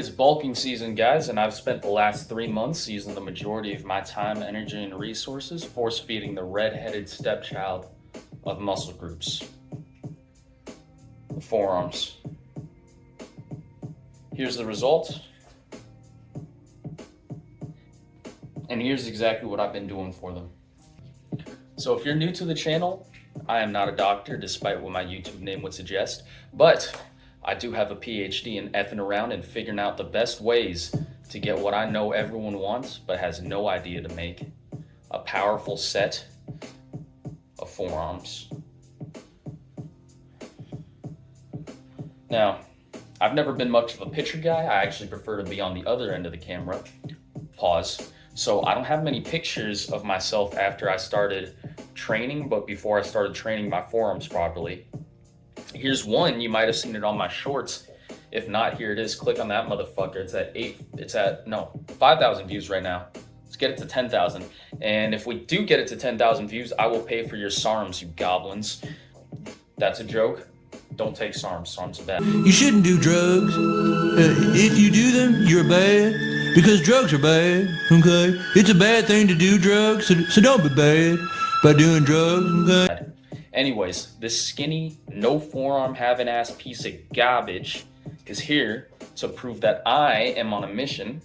It's bulking season, guys, and I've spent the last 3 months using the majority of my time, energy, and resources force feeding the red-headed stepchild of muscle groups, the forearms. Here's the result, and here's exactly what I've been doing for them. So if you're new to the channel, I am not a doctor, despite what my YouTube name would suggest, but I do have a PhD in effing around and figuring out the best ways to get what I know everyone wants but has no idea to make: a powerful set of forearms. Now, I've never been much of a picture guy. I actually prefer to be on the other end of the camera. Pause. So I don't have many pictures of myself after I started training, but before I started training my forearms properly. Here's one. You might have seen it on my shorts. If not, here it is. Click on that motherfucker. It's at 5,000 views right now. Let's get it to 10,000. And if we do get it to 10,000 views, I will pay for your SARMs, you goblins. That's a joke. Don't take SARMs. SARMs are bad. You shouldn't do drugs. If you do them, you're bad. Because drugs are bad, okay? It's a bad thing to do drugs, so don't be bad by doing drugs, okay? Anyways, this skinny, no forearm having ass piece of garbage is here to prove that I am on a mission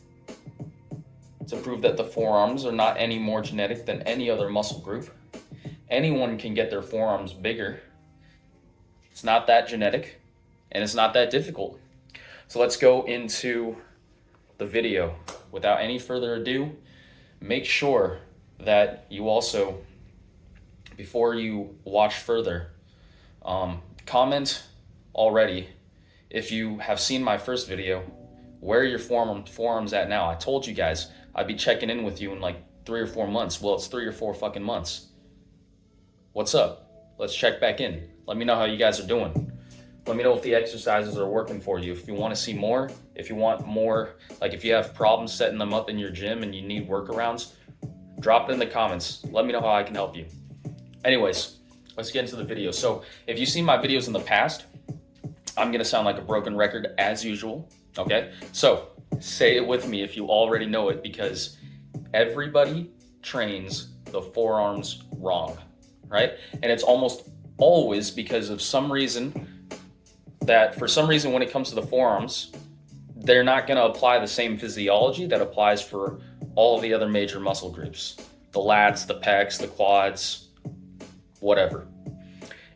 to prove that the forearms are not any more genetic than any other muscle group. Anyone can get their forearms bigger. It's not that genetic, and it's not that difficult. So let's go into the video. Without any further ado, make sure that you also, before you watch further, comment already if you have seen my first video, where are your forearms at now? I told you guys I'd be checking in with you in like 3 or 4 months. Well, it's 3 or 4 fucking months. What's up? Let's check back in. Let me know how you guys are doing. Let me know if the exercises are working for you. If you want to see more, if you want more, like if you have problems setting them up in your gym and you need workarounds, drop it in the comments. Let me know how I can help you. Anyways, let's get into the video. So if you've seen my videos in the past, I'm gonna sound like a broken record as usual, okay? So say it with me if you already know it, because everybody trains the forearms wrong, right? And it's almost always because of some reason that for some reason when it comes to the forearms, they're not gonna apply the same physiology that applies for all the other major muscle groups. The lats, the pecs, the quads, whatever.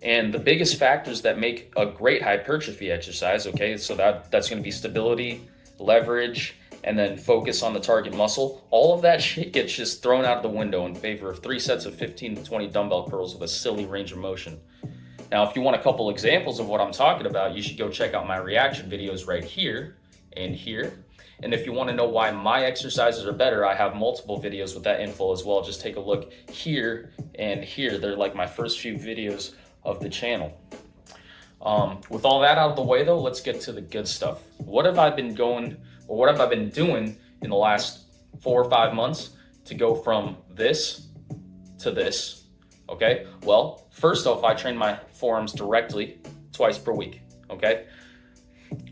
And the biggest factors that make a great hypertrophy exercise, okay, so that's going to be stability, leverage, and then focus on the target muscle. All of that shit gets just thrown out of the window in favor of 3 sets of 15 to 20 dumbbell curls with a silly range of motion. Now, if you want a couple examples of what I'm talking about, you should go check out my reaction videos right here and here. And if you want to know why my exercises are better, I have multiple videos with that info as well. Just take a look here and here. They're like my first few videos of the channel. With all that out of the way though, let's get to the good stuff. What have I been doing in the last 4 or 5 months to go from this to this? Okay, well, first off, I train my forearms directly twice per week, okay?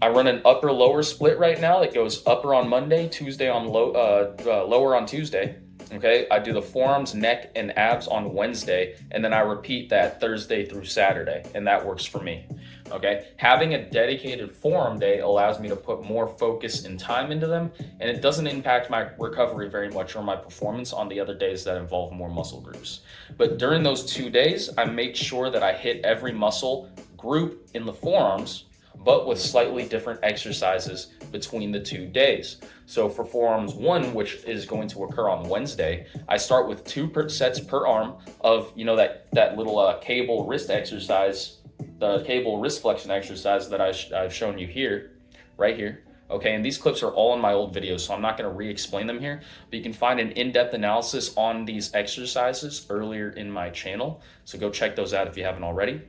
I run an upper lower split right now that goes upper on Monday, Tuesday on lower on Tuesday. Okay, I do the forearms, neck, and abs on Wednesday, and then I repeat that Thursday through Saturday, and that works for me. Okay, having a dedicated forearm day allows me to put more focus and time into them, and it doesn't impact my recovery very much or my performance on the other days that involve more muscle groups. But during those 2 days, I make sure that I hit every muscle group in the forearms, but with slightly different exercises between the 2 days. So for forearms 1, which is going to occur on Wednesday, I start with 2 sets per arm of, that little cable wrist exercise, the cable wrist flexion exercise that I've shown you here, right here. Okay, and these clips are all in my old videos, so I'm not gonna re-explain them here, but you can find an in-depth analysis on these exercises earlier in my channel. So go check those out if you haven't already.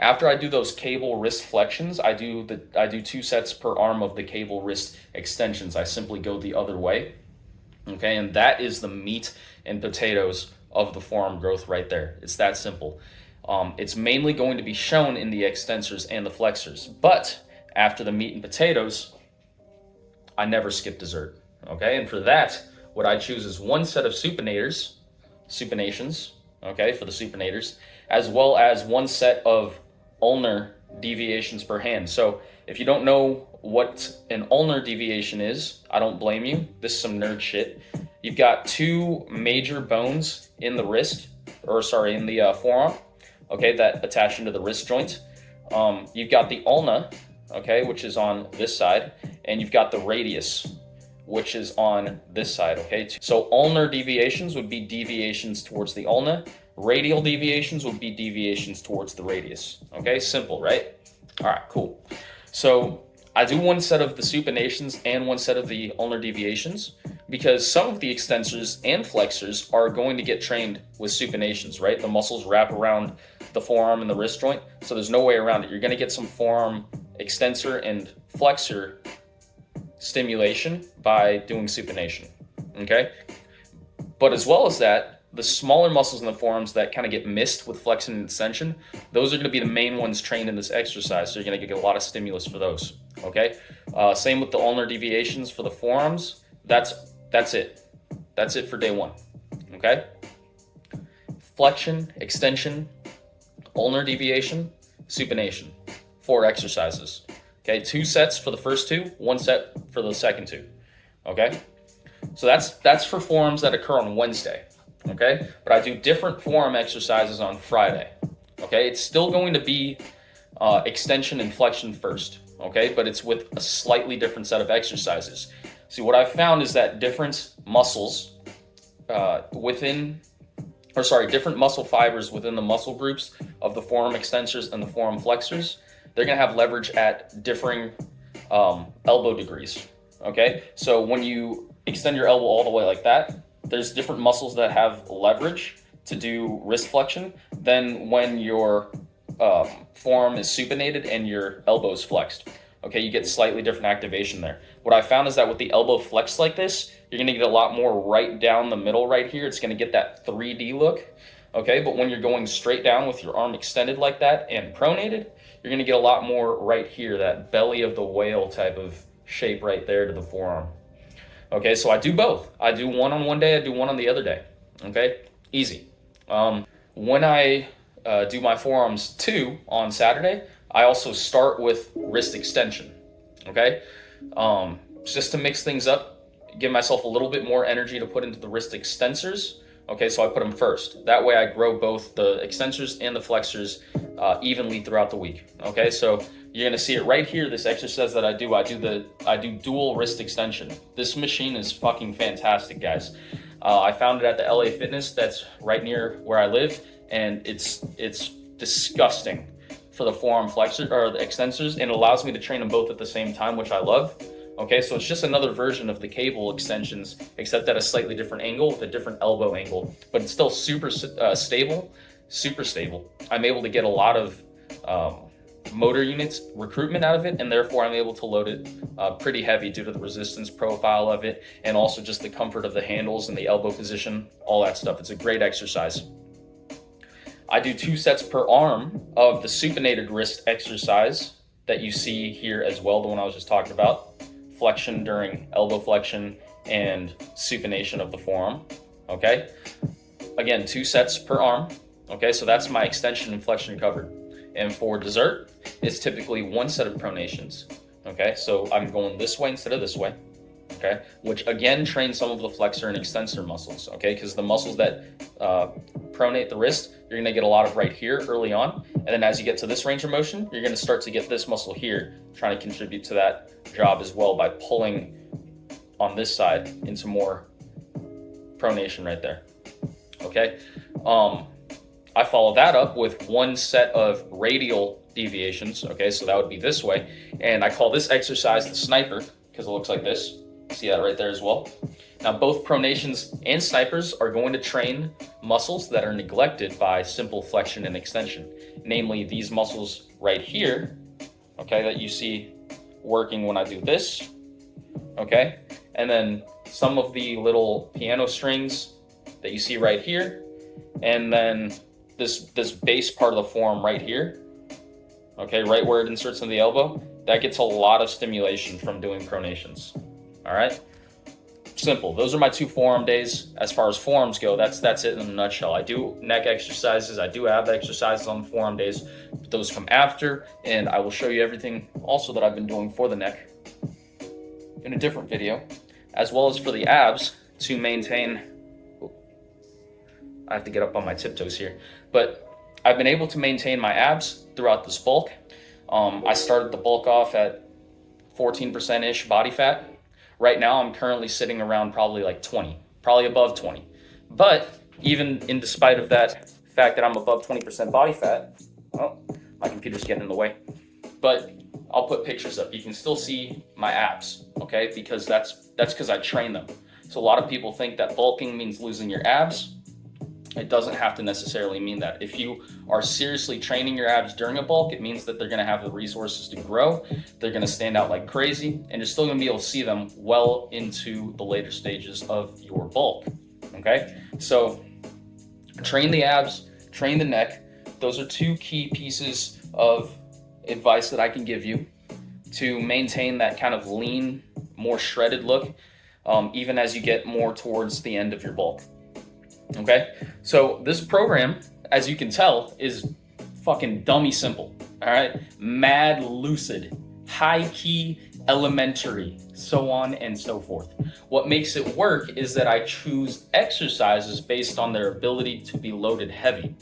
After I do those cable wrist flexions, I do 2 sets per arm of the cable wrist extensions. I simply go the other way, okay? And that is the meat and potatoes of the forearm growth right there. It's that simple. It's mainly going to be shown in the extensors and the flexors. But after the meat and potatoes, I never skip dessert, okay? And for that, what I choose is one set of supinators, supinations, okay, for the supinators, as well as one set of ulnar deviations per hand. So if you don't know what an ulnar deviation is, I don't blame you. This is some nerd shit. You've got two major bones in the wrist, or sorry, in the forearm, okay, that attach into the wrist joint. You've got the ulna, okay, which is on this side, and you've got the radius, which is on this side, okay? So ulnar deviations would be deviations towards the ulna. Radial deviations would be deviations towards the radius, okay? Simple, right? All right, cool. So I do one set of the supinations and one set of the ulnar deviations because some of the extensors and flexors are going to get trained with supinations, right? The muscles wrap around the forearm and the wrist joint, so there's no way around it. You're gonna get some forearm extensor and flexor stimulation by doing supination, okay? But as well as that, the smaller muscles in the forearms that kind of get missed with flexion and extension, those are going to be the main ones trained in this exercise, so you're going to get a lot of stimulus for those, okay? Same with the ulnar deviations for the forearms. That's it. That's it for day one, okay? Flexion, extension, ulnar deviation, supination, 4 exercises. Okay, 2 sets for the first 2, 1 set for the second 2. Okay, so that's for forearms that occur on Wednesday. Okay, but I do different forearm exercises on Friday. Okay, it's still going to be extension and flexion first. Okay, but it's with a slightly different set of exercises. See, what I've found is that different muscles different muscle fibers within the muscle groups of the forearm extensors and the forearm flexors, they're going to have leverage at differing elbow degrees, okay? So when you extend your elbow all the way like that, there's different muscles that have leverage to do wrist flexion than when your forearm is supinated and your elbow is flexed. Okay, you get slightly different activation there. What I found is that with the elbow flexed like this, you're gonna get a lot more right down the middle right here. It's gonna get that 3D look, okay? But when you're going straight down with your arm extended like that and pronated, you're gonna get a lot more right here, that belly of the whale type of shape right there to the forearm. Okay, so I do both. I do one on one day, I do one on the other day, okay? Easy. When I do my forearms too on Saturday, I also start with wrist extension, okay? Just to mix things up, give myself a little bit more energy to put into the wrist extensors, okay? So I put them first. That way I grow both the extensors and the flexors evenly throughout the week, okay? So you're gonna see it right here, this exercise that I do dual wrist extension. This machine is fucking fantastic, guys. I found it at the LA Fitness that's right near where I live, and it's disgusting for the forearm flexor or the extensors, and it allows me to train them both at the same time, which I love. Okay, so it's just another version of the cable extensions, except at a slightly different angle with a different elbow angle, but it's still super stable, super stable. I'm able to get a lot of motor units recruitment out of it, and therefore I'm able to load it pretty heavy due to the resistance profile of it, and also just the comfort of the handles and the elbow position, all that stuff. It's a great exercise. I do 2 sets per arm of the supinated wrist exercise that you see here as well, the one I was just talking about. Flexion during elbow flexion and supination of the forearm, okay? Again, 2 sets per arm, okay? So that's my extension and flexion covered. And for dessert, it's typically 1 set of pronations, okay? So I'm going this way instead of this way, okay? Which again trains some of the flexor and extensor muscles, okay? Because the muscles that pronate the wrist, you're gonna get a lot of right here early on. And then as you get to this range of motion, you're gonna start to get this muscle here, trying to contribute to that job as well by pulling on this side into more pronation right there, okay? I follow that up with 1 set of radial deviations, okay? So that would be this way. And I call this exercise the sniper because it looks like this. See that right there as well? Now, both pronations and snipers are going to train muscles that are neglected by simple flexion and extension, namely these muscles right here, okay, that you see working when I do this, okay? And then some of the little piano strings that you see right here, and then this base part of the forearm right here, okay, right where it inserts into the elbow, that gets a lot of stimulation from doing pronations, all right? Simple. Those are my 2 forearm days. As far as forearms go, that's it in a nutshell. I do neck exercises, I do ab exercises on the forearm days, but those come after, and I will show you everything also that I've been doing for the neck in a different video, as well as for the abs to maintain. I have to get up on my tiptoes here, but I've been able to maintain my abs throughout this bulk. I started the bulk off at 14%-ish body fat. Right now, I'm currently sitting around probably like 20, probably above 20. But even in despite of that fact that I'm above 20% body fat, oh, my computer's getting in the way. But I'll put pictures up. You can still see my abs, okay? Because that's because I train them. So a lot of people think that bulking means losing your abs. It doesn't have to necessarily mean that. If you are seriously training your abs during a bulk, it means that they're going to have the resources to grow. They're going to stand out like crazy, and you're still going to be able to see them well into the later stages of your bulk. Okay? So train the abs, train the neck. Those are 2 key pieces of advice that I can give you to maintain that kind of lean, more shredded look, even as you get more towards the end of your bulk. Okay, so this program, as you can tell, is fucking dummy simple. All right, mad lucid, high key, elementary, so on and so forth. What makes it work is that I choose exercises based on their ability to be loaded heavy.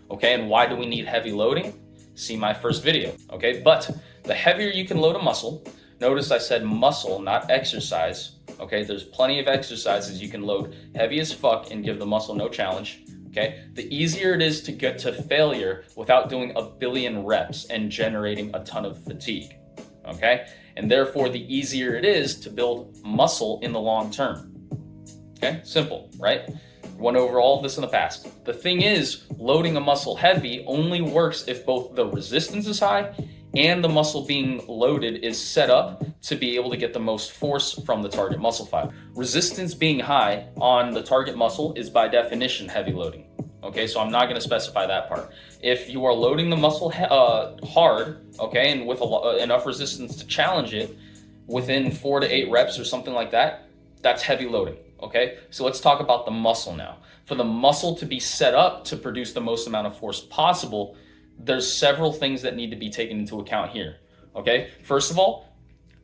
Okay, and why do we need heavy loading? See my first video. Okay, but the heavier you can load a muscle, notice I said muscle, not exercise. Okay, there's plenty of exercises you can load heavy as fuck and give the muscle no challenge. Okay, the easier it is to get to failure without doing a billion reps and generating a ton of fatigue. Okay, and therefore the easier it is to build muscle in the long term. Okay, simple, right? Went over all of this in the past. The thing is, loading a muscle heavy only works if both the resistance is high and the muscle being loaded is set up to be able to get the most force from the target muscle fiber. Resistance being high on the target muscle is by definition heavy loading. Okay, so I'm not going to specify that part. If you are loading the muscle hard, okay, and with enough resistance to challenge it within 4 to 8 reps or something like that, that's heavy loading. Okay, so let's talk about the muscle now. For the muscle to be set up to produce the most amount of force possible, there's several things that need to be taken into account here. Okay, first of all,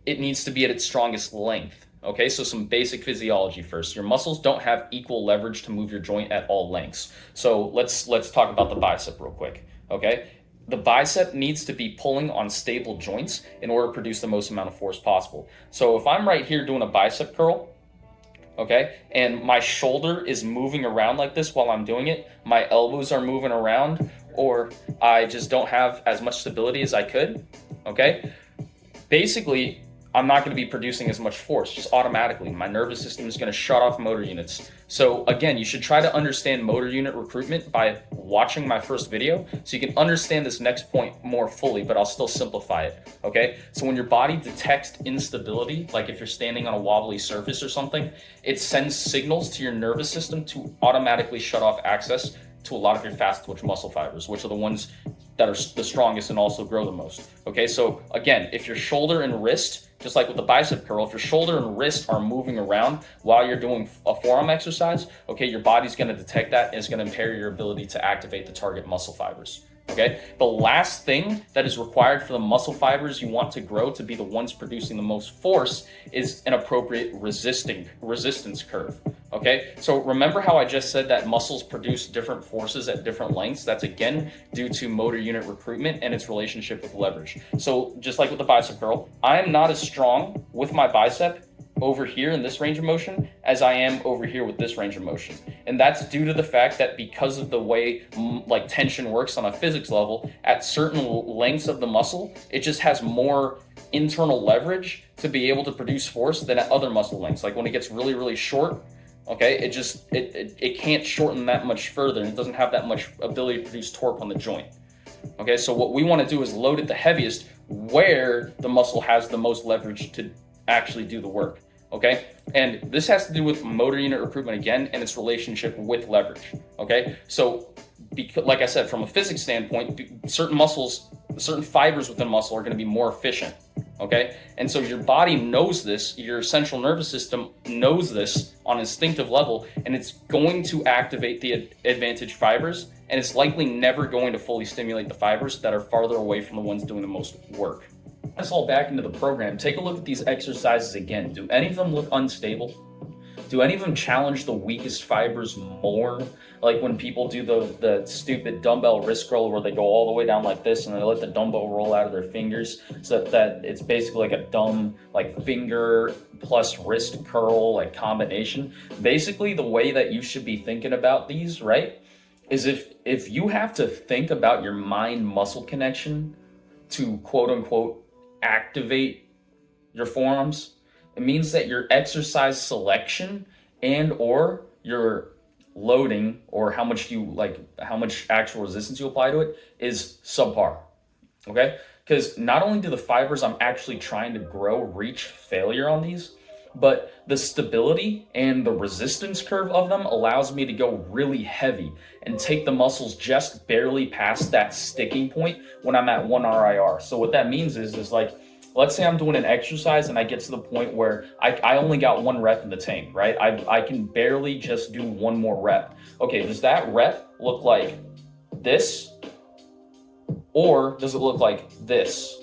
it needs to be at its strongest length. Okay, so some basic physiology first. Your muscles don't have equal leverage to move your joint at all lengths. So let's talk about the bicep real quick. Okay, the bicep needs to be pulling on stable joints in order to produce the most amount of force possible. So if I'm right here doing a bicep curl, okay, and my shoulder is moving around like this while I'm doing it, my elbows are moving around, or I just don't have as much stability as I could, okay, basically I'm not going to be producing as much force just automatically. My nervous system is going to shut off motor units. So again, you should try to understand motor unit recruitment by watching my first video so you can understand this next point more fully, but I'll still simplify it. Okay, so when your body detects instability, like if you're standing on a wobbly surface or something, it sends signals to your nervous system to automatically shut off access to a lot of your fast twitch muscle fibers, which are the ones that are the strongest and also grow the most. Okay, so again, if your shoulder and wrist, just like with the bicep curl, if your shoulder and wrist are moving around while you're doing a forearm exercise, okay, your body's going to detect that and it's going to impair your ability to activate the target muscle fibers. Okay, the last thing that is required for the muscle fibers you want to grow to be the ones producing the most force is an appropriate resistance curve. Okay, so remember how I just said that muscles produce different forces at different lengths? That's again due to motor unit recruitment and its relationship with leverage. So just like with the bicep curl, I am not as strong with my bicep over here in this range of motion as I am over here with this range of motion. And that's due to the fact that because of the way like tension works on a physics level, at certain lengths of the muscle, it just has more internal leverage to be able to produce force than at other muscle lengths. Like when it gets really, really short, okay, it can't shorten that much further and it doesn't have that much ability to produce torque on the joint. Okay, so what we want to do is load it the heaviest where the muscle has the most leverage to actually do the work. Okay, and this has to do with motor unit recruitment again and its relationship with leverage. Okay, so like I said, from a physics standpoint, certain muscles, certain fibers within muscle are going to be more efficient. okay? And so your body knows this, your central nervous system knows this on instinctive level, and it's going to activate the advantage fibers, and it's likely never going to fully stimulate the fibers that are farther away from the ones doing the most work. Let's all back into the program. Take a look at these exercises again. Do any of them look unstable? Do any of them challenge the weakest fibers more? Like when people do the stupid dumbbell wrist curl where they go all the way down like this and they let the dumbbell roll out of their fingers, so that it's basically like a dumb like finger plus wrist curl like combination. Basically the way that you should be thinking about these, right, is if you have to think about your mind muscle connection to quote unquote activate your forearms, it means that your exercise selection and or your loading, or how much actual resistance you apply to it, is subpar. Okay? Because not only do the fibers I'm actually trying to grow reach failure on these, but the stability and the resistance curve of them allows me to go really heavy and take the muscles just barely past that sticking point when I'm at 1 RIR. So what that means is like, let's say I'm doing an exercise and I get to the point where I only got 1 rep in the tank, right? I can barely just do 1 more rep. Okay, does that rep look like this? Or does it look like this?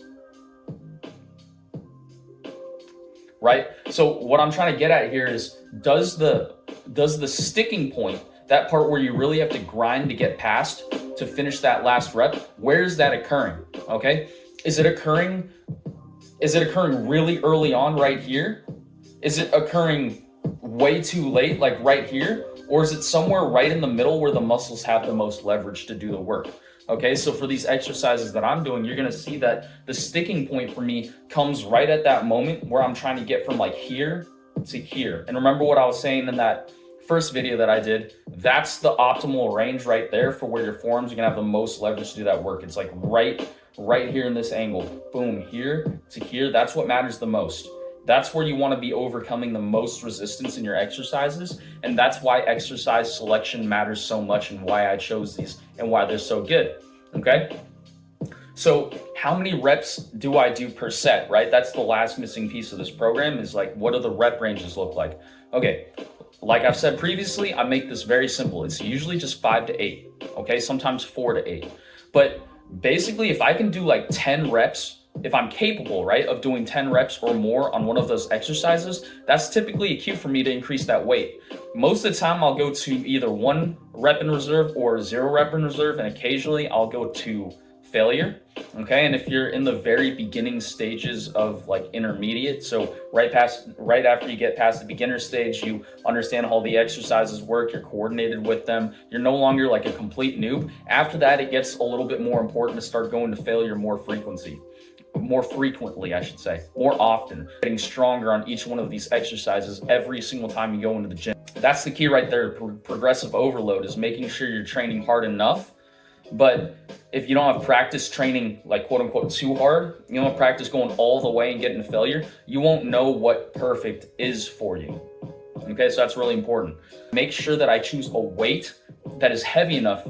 Right? So what I'm trying to get at here is, does the sticking point, that part where you really have to grind to get past to finish that last rep, where is that occurring? Okay? Is it occurring really early on right here? Is it occurring way too late, like right here? Or is it somewhere right in the middle where the muscles have the most leverage to do the work? Okay, so for these exercises that I'm doing, you're gonna see that the sticking point for me comes right at that moment where I'm trying to get from like here to here. And remember what I was saying in that first video that I did, that's the optimal range right there for where your forearms are gonna have the most leverage to do that work. It's like right here in this angle, boom, here to here. That's what matters the most. That's where you want to be overcoming the most resistance in your exercises, and that's why exercise selection matters so much and why I chose these and why they're so good. Okay, so how many reps do I do per set, right? That's the last missing piece of this program, is like, what do the rep ranges look like? Okay, like I've said previously, I make this very simple. It's usually just 5 to 8, okay, sometimes 4 to 8. But basically, if I can do like 10 reps, if I'm capable, right, of doing 10 reps or more on one of those exercises, that's typically a cue for me to increase that weight. Most of the time, I'll go to either 1 rep in reserve or 0 rep in reserve, and occasionally I'll go to failure. Okay, and if you're in the very beginning stages of like intermediate, so right after you get past the beginner stage, you understand how the exercises work, you're coordinated with them, you're no longer like a complete noob. After that, it gets a little bit more important to start going to failure more frequently, I should say, more often, getting stronger on each one of these exercises every single time you go into the gym. That's the key right there. Progressive overload is making sure you're training hard enough. But if you don't have practice training like quote unquote too hard, you don't have practice going all the way and getting to failure, you won't know what perfect is for you. Okay, so that's really important. Make sure that I choose a weight that is heavy enough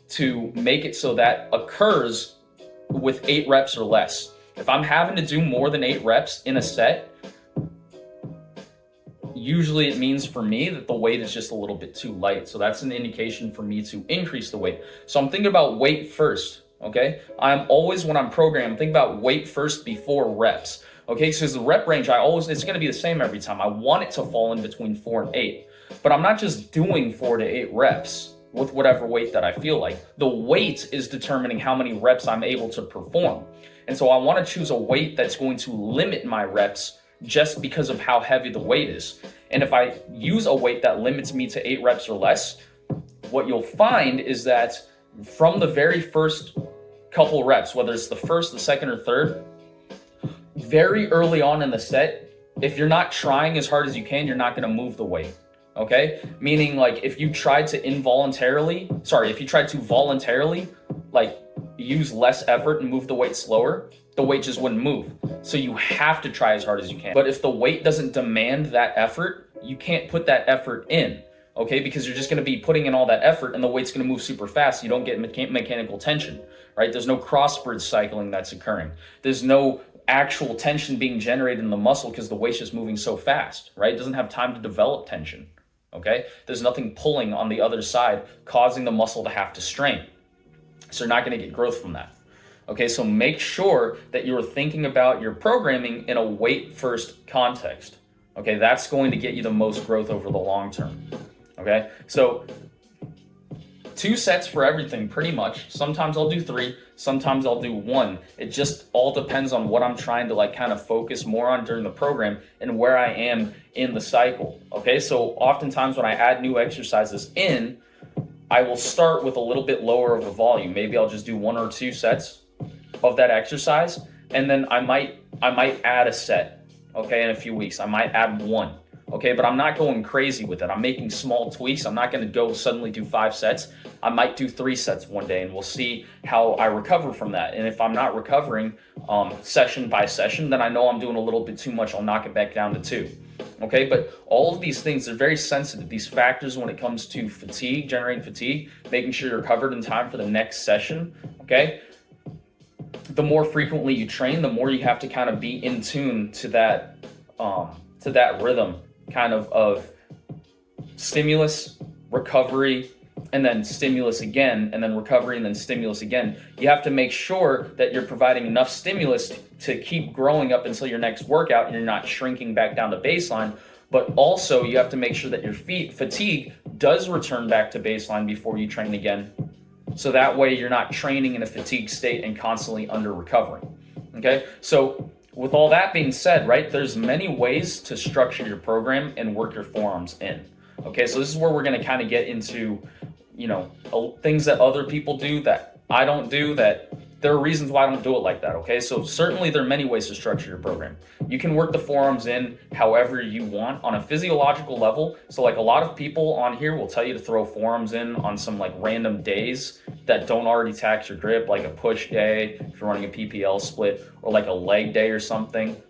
to make it so that occurs with 8 reps or less. If I'm having to do more than 8 reps in a set, usually it means for me that the weight is just a little bit too light. So that's an indication for me to increase the weight. So I'm thinking about weight first, okay? I'm always, when I'm programming, think about weight first before reps, okay? So the rep range, it's gonna be the same every time. I want it to fall in between 4 and 8, but I'm not just doing 4 to 8 reps with whatever weight that I feel like. The weight is determining how many reps I'm able to perform. And so I want to choose a weight that's going to limit my reps just because of how heavy the weight is. And if I use a weight that limits me to 8 reps or less, what you'll find is that from the very first couple reps, whether it's the first, the second, or third, very early on in the set, if you're not trying as hard as you can, you're not going to move the weight. Okay? Meaning, like, if you tried to voluntarily, like, use less effort and move the weight slower, the weight just wouldn't move. So you have to try as hard as you can. But if the weight doesn't demand that effort, you can't put that effort in. okay? Because you're just going to be putting in all that effort and the weight's going to move super fast. You don't get mechanical tension, right? There's no cross-bridge cycling that's occurring. There's no actual tension being generated in the muscle because the weight's just moving so fast, right? It doesn't have time to develop tension, okay? There's nothing pulling on the other side causing the muscle to have to strain. So you're not going to get growth from that. Okay, so make sure that you're thinking about your programming in a weight-first context. Okay, that's going to get you the most growth over the long term. Okay, so 2 sets for everything pretty much. Sometimes I'll do 3, sometimes I'll do 1. It just all depends on what I'm trying to like kind of focus more on during the program and where I am in the cycle. Okay, so oftentimes when I add new exercises in, I will start with a little bit lower of a volume. Maybe I'll just do 1 or 2 sets of that exercise, and then I might add a set, okay, in a few weeks. I might add 1, okay, but I'm not going crazy with it. I'm making small tweaks. I'm not going to go suddenly do 5 sets. I might do 3 sets one day, and we'll see how I recover from that. And if I'm not recovering session by session, then I know I'm doing a little bit too much. I'll knock it back down to 2. Okay, but all of these things are very sensitive. These factors when it comes to fatigue, generating fatigue, making sure you're covered in time for the next session, okay? The more frequently you train, the more you have to kind of be in tune to that rhythm kind of stimulus, recovery, and then stimulus again, and then recovery, and then stimulus again. You have to make sure that you're providing enough stimulus to keep growing up until your next workout and you're not shrinking back down to baseline. But also you have to make sure that your fatigue does return back to baseline before you train again. So that way you're not training in a fatigue state and constantly under recovering. Okay, so with all that being said, right, there's many ways to structure your program and work your forearms in. Okay, so this is where we're going to kind of get into, you know, things that other people do that I don't do, that there are reasons why I don't do it like that. Okay, so certainly there are many ways to structure your program. You can work the forearms in however you want on a physiological level. So like a lot of people on here will tell you to throw forearms in on some like random days that don't already tax your grip, like a push day if you're running a PPL split, or like a leg day or something.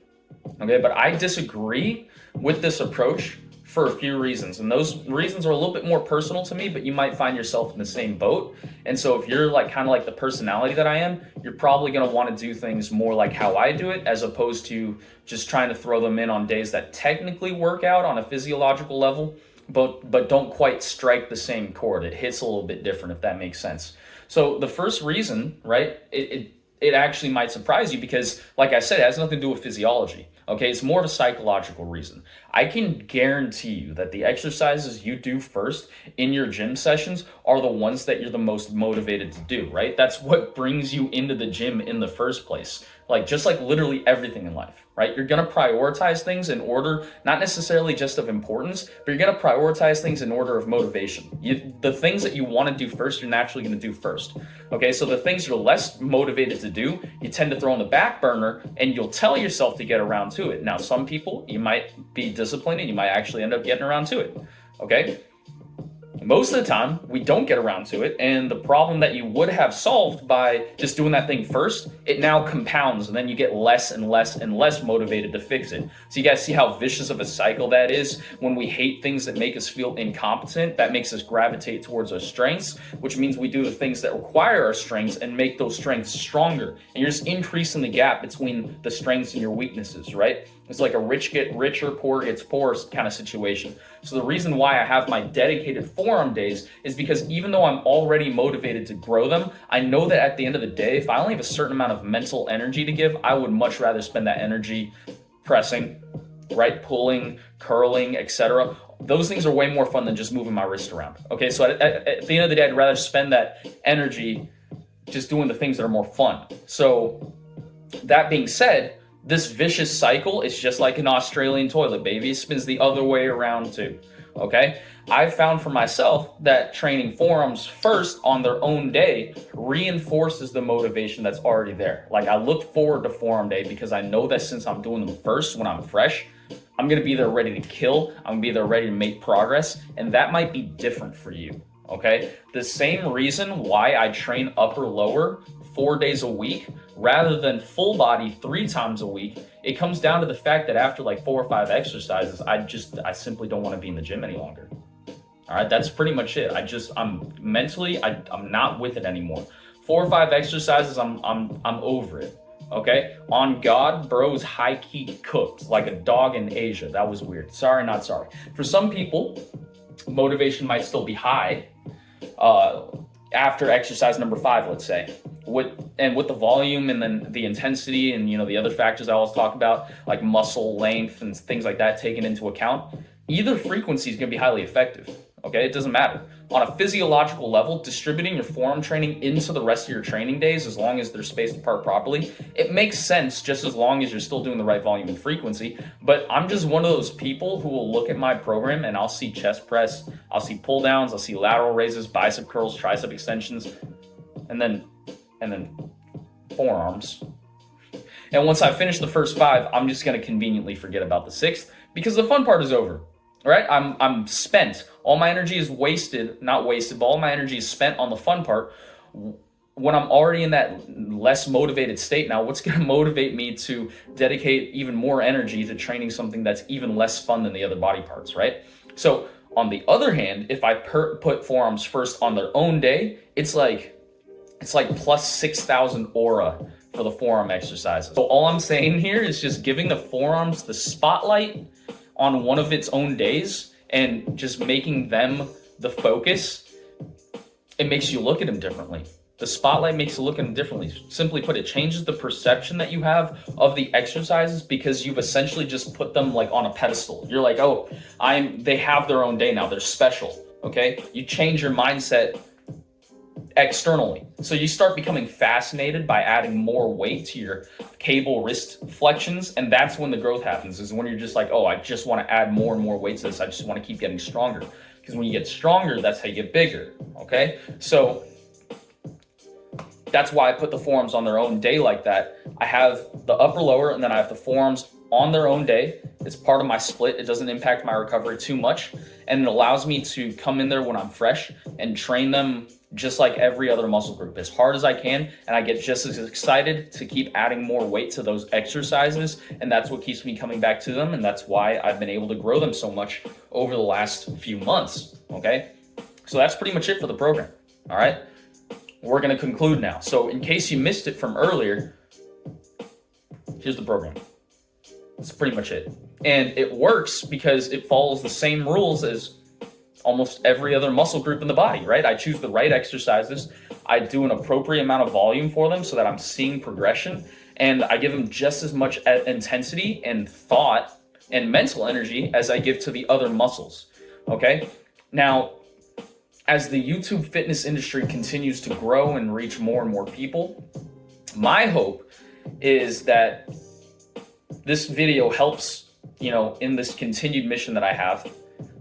Okay, but I disagree with this approach for a few reasons, and those reasons are a little bit more personal to me, but you might find yourself in the same boat. And so if you're like kind of like the personality that I am, you're probably going to want to do things more like how I do it, as opposed to just trying to throw them in on days that technically work out on a physiological level, but don't quite strike the same chord. It hits a little bit different, if that makes sense. So the first reason, right, it actually might surprise you, because like I said, it has nothing to do with physiology. Okay, it's more of a psychological reason. I can guarantee you that the exercises you do first in your gym sessions are the ones that you're the most motivated to do, right? That's what brings you into the gym in the first place. Like just like literally everything in life, right? You're gonna prioritize things in order, not necessarily just of importance, but you're gonna prioritize things in order of motivation. The things that you wanna do first, you're naturally gonna do first. Okay, so the things you're less motivated to do, you tend to throw on the back burner, and you'll tell yourself to get around to it. Now, some people, you might be disciplined and you might actually end up getting around to it, okay? Most of the time, we don't get around to it, and the problem that you would have solved by just doing that thing first, it now compounds, and then you get less and less and less motivated to fix it. So you guys see how vicious of a cycle that is? When we hate things that make us feel incompetent, that makes us gravitate towards our strengths, which means we do the things that require our strengths and make those strengths stronger. And you're just increasing the gap between the strengths and your weaknesses, right? It's like a rich get richer, poor gets poor kind of situation. So the reason why I have my dedicated forearm days is because even though I'm already motivated to grow them, I know that at the end of the day, if I only have a certain amount of mental energy to give, I would much rather spend that energy pressing, right, pulling, curling, etc. Those things are way more fun than just moving my wrist around. Okay, so at the end of the day, I'd rather spend that energy just doing the things that are more fun. So that being said, this vicious cycle is just like an Australian toilet, baby. It spins the other way around too, okay? I've found for myself that training forearms first on their own day reinforces the motivation that's already there. Like I look forward to forearm day because I know that since I'm doing them first when I'm fresh, I'm gonna be there ready to kill. I'm gonna be there ready to make progress, and that might be different for you, okay? The same reason why I train upper lower 4 days a week rather than full body 3 times a week, it comes down to the fact that after like 4 or 5 exercises, I simply don't want to be in the gym any longer. All right, that's pretty much it. I'm mentally, I'm not with it anymore. 4 or 5 exercises, I'm over it. Okay, on God, bro's high key cooked like a dog in Asia. That was weird. Sorry, not sorry. For some people, motivation might still be high after exercise number 5, let's say. With the volume and then the intensity and the other factors I always talk about, like muscle length and things like that taken into account, either frequency is going to be highly effective. Okay, it doesn't matter. On a physiological level, distributing your forearm training into the rest of your training days, as long as they're spaced apart properly, it makes sense just as long as you're still doing the right volume and frequency. But I'm just one of those people who will look at my program and I'll see chest press, I'll see pull downs, I'll see lateral raises, bicep curls, tricep extensions, and then forearms. And once I finish the first 5, I'm just going to conveniently forget about the 6th because the fun part is over. Right? I'm spent. All my energy is wasted, not wasted, but all my energy is spent on the fun part. When I'm already in that less motivated state now, what's going to motivate me to dedicate even more energy to training something that's even less fun than the other body parts, right? So on the other hand, if I put forearms first on their own day, it's like plus 6,000 aura for the forearm exercises. So all I'm saying here is just giving the forearms the spotlight on one of its own days and just making them the focus. It makes you look at them differently. The spotlight makes you look at them differently. Simply put, it changes the perception that you have of the exercises because you've essentially just put them like on a pedestal. You're like, oh, they have their own day now. They're special. Okay. You change your mindset externally. So you start becoming fascinated by adding more weight to your cable wrist flexions. And that's when the growth happens, is when you're just like, oh, I just want to add more and more weight to this. I just want to keep getting stronger. Because when you get stronger, that's how you get bigger. Okay. So that's why I put the forearms on their own day like that. I have the upper lower and then I have the forearms on their own day. It's part of my split. It doesn't impact my recovery too much. And it allows me to come in there when I'm fresh and train them just like every other muscle group as hard as I can. And I get just as excited to keep adding more weight to those exercises. And that's what keeps me coming back to them. And that's why I've been able to grow them so much over the last few months. Okay. So that's pretty much it for the program. All right. We're going to conclude now. So in case you missed it from earlier, here's the program. That's pretty much it. And it works because it follows the same rules as almost every other muscle group in the body, right? I choose the right exercises. I do an appropriate amount of volume for them so that I'm seeing progression. And I give them just as much intensity and thought and mental energy as I give to the other muscles. Okay? Now, as the YouTube fitness industry continues to grow and reach more and more people, my hope is that this video helps, in this continued mission that I have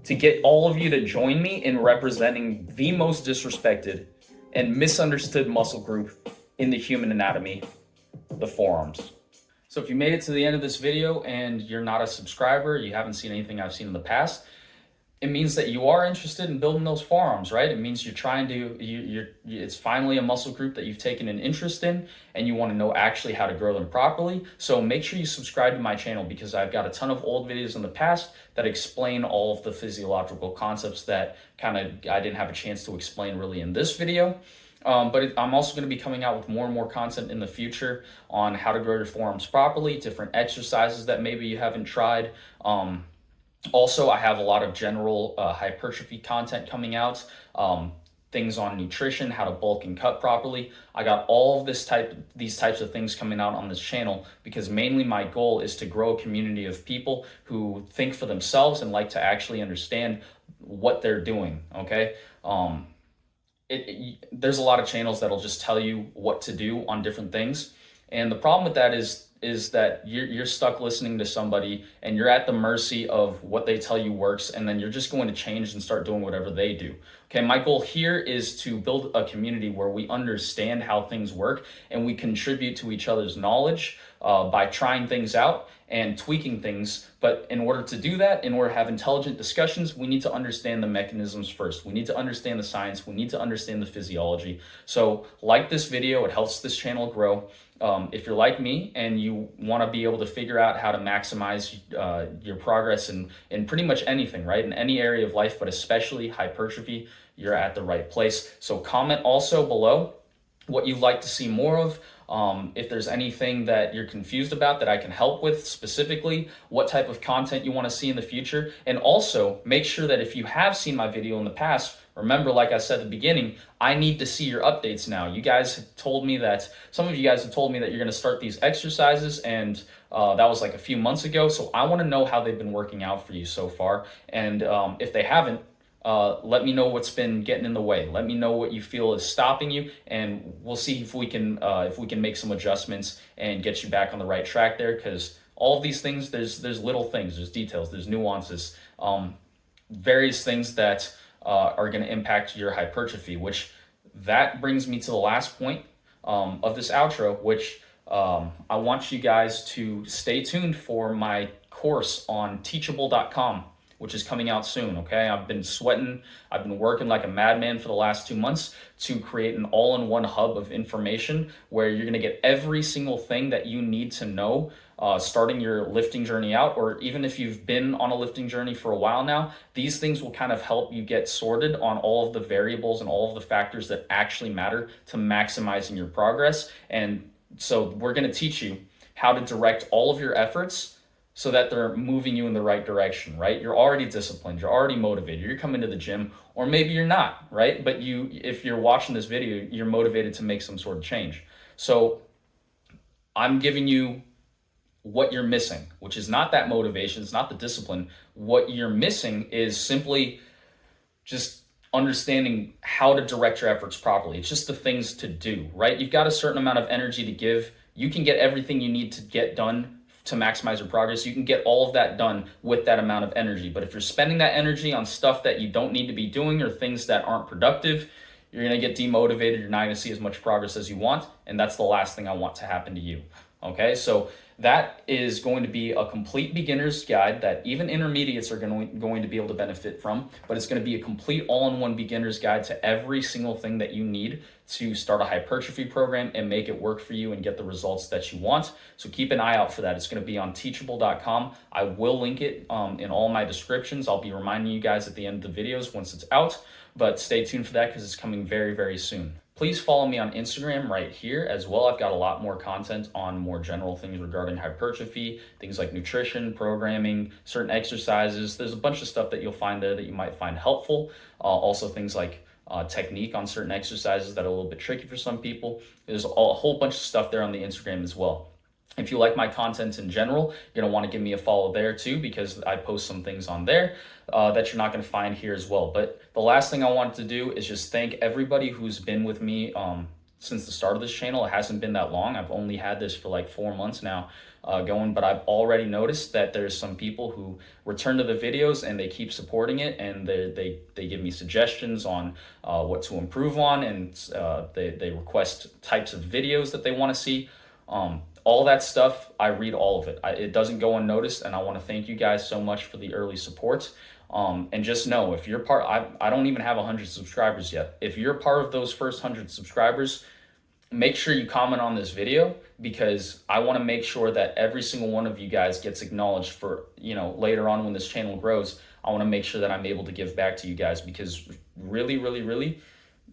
to get all of you to join me in representing the most disrespected and misunderstood muscle group in the human anatomy, the forearms. So if you made it to the end of this video and you're not a subscriber, you haven't seen anything I've seen in the past, it means that you are interested in building those forearms, right? It means you're trying to, it's finally a muscle group that you've taken an interest in and you want to know actually how to grow them properly. So make sure you subscribe to my channel because I've got a ton of old videos in the past that explain all of the physiological concepts that I didn't have a chance to explain really in this video. But I'm also going to be coming out with more and more content in the future on how to grow your forearms properly, different exercises that maybe you haven't tried. Also, I have a lot of general hypertrophy content coming out, things on nutrition, how to bulk and cut properly. I got all of these types of things coming out on this channel because mainly my goal is to grow a community of people who think for themselves and like to actually understand what they're doing, okay? There's a lot of channels that'll just tell you what to do on different things. And the problem with that is that you're stuck listening to somebody and you're at the mercy of what they tell you works, and then you're just going to change and start doing whatever they do. Okay, my goal here is to build a community where we understand how things work and we contribute to each other's knowledge by trying things out and tweaking things. But in order to do that, in order to have intelligent discussions, we need to understand the mechanisms first. We need to understand the science. We need to understand the physiology. So like this video, it helps this channel grow. If you're like me and you you want to be able to figure out how to maximize your progress in pretty much anything, right? In any area of life, but especially hypertrophy, you're at the right place. So comment also below what you'd like to see more of. If there's anything that you're confused about that I can help with specifically, what type of content you want to see in the future. And also make sure that if you have seen my video in the past, remember, like I said at the beginning, I need to see your updates now. You guys have told me that, some of you guys have told me that you're going to start these exercises, and that was like a few months ago. So I want to know how they've been working out for you so far. And if they haven't, let me know what's been getting in the way. Let me know what you feel is stopping you, and we'll see if we can make some adjustments and get you back on the right track there. Because all of these things, there's little things, there's details, there's nuances, various things that are going to impact your hypertrophy. Which that brings me to the last point of this outro, which I want you guys to stay tuned for my course on teachable.com, which is coming out soon, okay? I've been sweating, I've been working like a madman for the last 2 months to create an all-in-one hub of information where you're gonna get every single thing that you need to know starting your lifting journey out, or even if you've been on a lifting journey for a while now. These things will kind of help you get sorted on all of the variables and all of the factors that actually matter to maximizing your progress. And so we're gonna teach you how to direct all of your efforts so that they're moving you in the right direction, right? You're already disciplined, you're already motivated, you're coming to the gym, or maybe you're not, right? But if you're watching this video, you're motivated to make some sort of change. So I'm giving you what you're missing, which is not that motivation, it's not the discipline. What you're missing is simply just understanding how to direct your efforts properly. It's just the things to do, right? You've got a certain amount of energy to give. You can get everything you need to get done to maximize your progress. You can get all of that done with that amount of energy. But if you're spending that energy on stuff that you don't need to be doing or things that aren't productive, you're gonna get demotivated. You're not gonna see as much progress as you want. And that's the last thing I want to happen to you. Okay, so that is going to be a complete beginner's guide that even intermediates are going to be able to benefit from, but it's going to be a complete all-in-one beginner's guide to every single thing that you need to start a hypertrophy program and make it work for you and get the results that you want. So keep an eye out for that. It's going to be on teachable.com. I will link it in all my descriptions. I'll be reminding you guys at the end of the videos once it's out, but stay tuned for that because it's coming very, very soon. Please follow me on Instagram right here as well. I've got a lot more content on more general things regarding hypertrophy, things like nutrition, programming, certain exercises. There's a bunch of stuff that you'll find there that you might find helpful. Also things like technique on certain exercises that are a little bit tricky for some people. There's a whole bunch of stuff there on the Instagram as well. If you like my content in general, you're going to want to give me a follow there too, because I post some things on there that you're not going to find here as well. But the last thing I wanted to do is just thank everybody who's been with me since the start of this channel. It hasn't been that long. I've only had this for like 4 months now going, but I've already noticed that there's some people who return to the videos and they keep supporting it, and they give me suggestions on what to improve on, and they request types of videos that they want to see. All that stuff, I read all of it. It doesn't go unnoticed, and I want to thank you guys so much for the early support. And just know, if you're part, I don't even have 100 subscribers yet. If you're part of those first 100 subscribers, make sure you comment on this video, because I want to make sure that every single one of you guys gets acknowledged for, later on when this channel grows. I want to make sure that I'm able to give back to you guys, because really, really, really,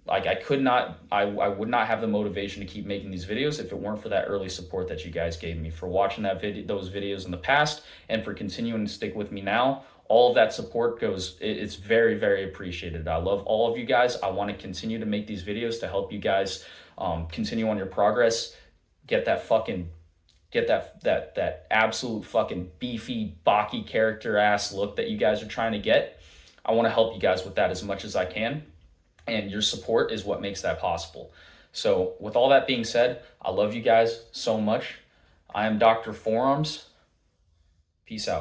like I would not have the motivation to keep making these videos if it weren't for that early support that you guys gave me, for watching those videos in the past, and for continuing to stick with me now. All of that support it's very, very appreciated. I love all of you guys. I want to continue to make these videos to help you guys continue on your progress, get that absolute fucking beefy, bocky character ass look that you guys are trying to get. I want to help you guys with that as much as I can. And your support is what makes that possible. So with all that being said, I love you guys so much. I am Dr. Forearms. Peace out.